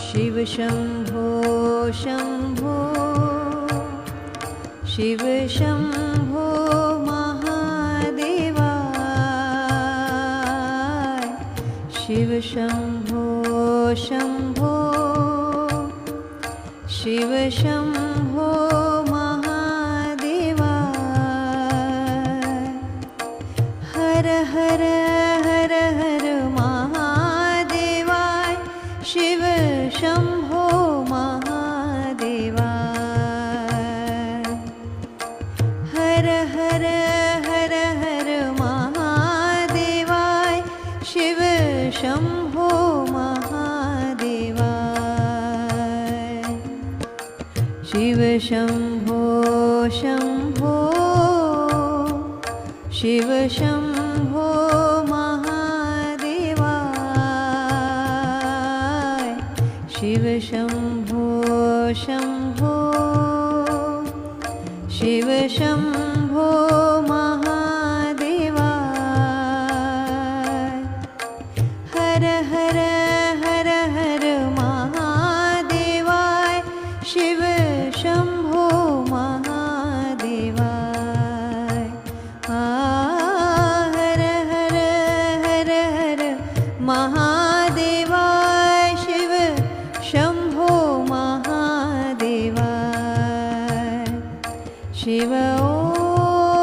शिव शंभो शंभो शिव शंभो महादेवाय शिव शंभो शंभो शिव शंभो महादेवाय हर हर हर हर महादेवाय शिव शंभो महादेवाय हर हर हर हर महादेवाय शिव शंभो महादेवाय शिव शंभो शंभो शिव शंभो महादेवाय शिव शंभो शंभो शिव शंभो महादेवाय हर हर हर हर महादेवाय शिव शंभो महादेवाय हर हर हर हर महादेवाय शिव शंभो महादेवाय शिव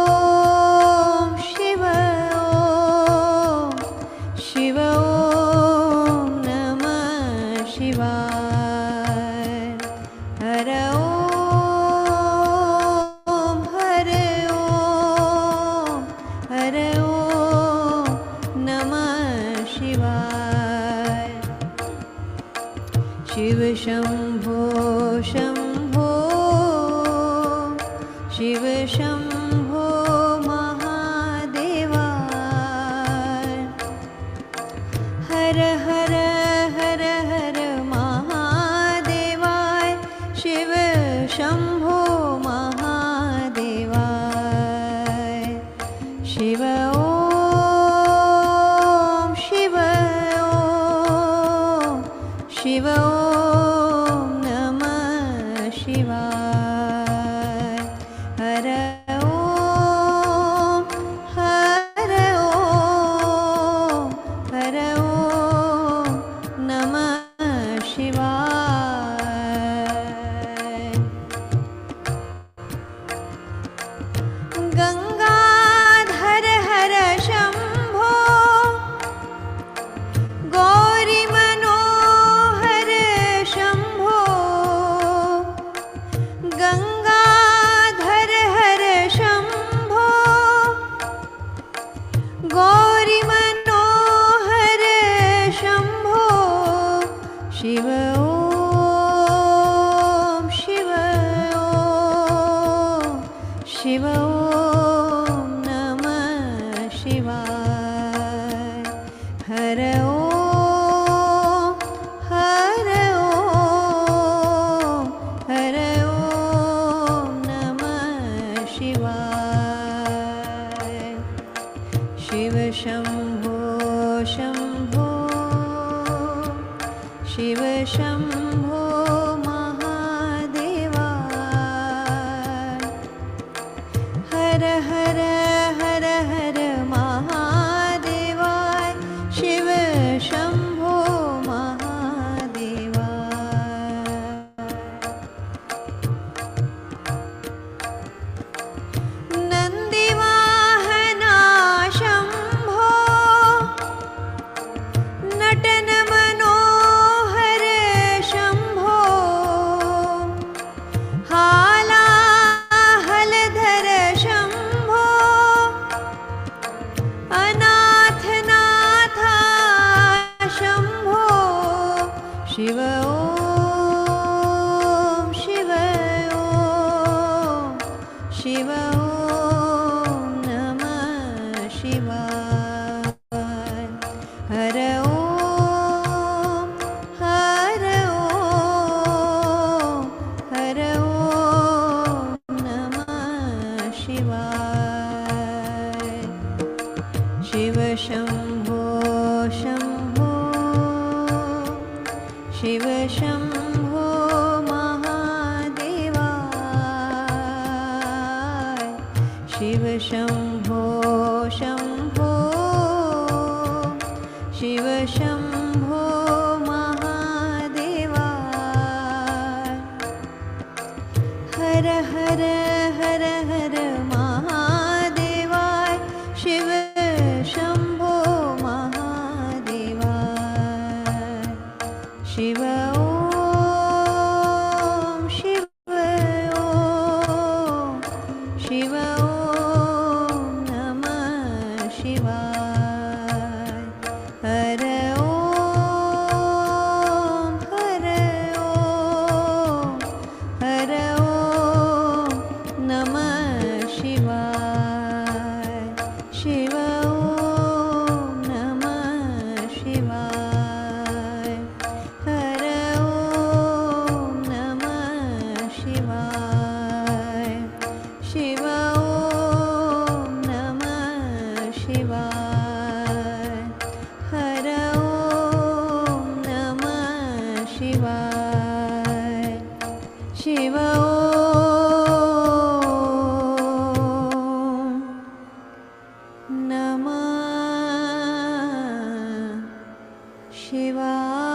ओम शिव ओम शिव ओम नमः शिवाय हर ओम हर ओम नमः शिवाय शिव शंभो शंभो शिव शंभो महादेवाय हर हर हर हर महादेवाय शिव शंभो महादेवाय शिव ओम शिव ओम शिव ओम नमः शिवाय हर ओम नमः शिवाय गंगाधर हर शंभो गौरी मनोहर शंभो गंगाधर हर शंभो गौरी मनोहर शंभो शिव ओम शिव ओम शिव ओम नमः शिवाय हर ओम नमः शिवाय शिव शंभो शंभो शिव शंभो महादेवाय हर हर हर हर महादेवाय शिव शंभो महादेवाय नंदीवाहना शंभो नटन मनोहर शंभो हालाहलधर शंभो अनाथनाथा शंभो शिव ओम शिव ओम शिव ओम नमः शिवाय हर ओम नमः शिवाय शिव शंभो शंभो शिव शम्भो महादेवाय शिव शम्भो शम्भो शिव शम्भो महादेवाय हर हर हर हर महादेवाय शिव शम्भो महादेवाय शिव ॐ शिव ॐ नमः शिवाय हर ॐ नमः शिवाय शिव ॐ नमः शिवाय हर ॐ नमः शिवाय शिव ॐ नमः शिवाय हर ॐ नमः शिवाय शिव ॐ नमः शिवाय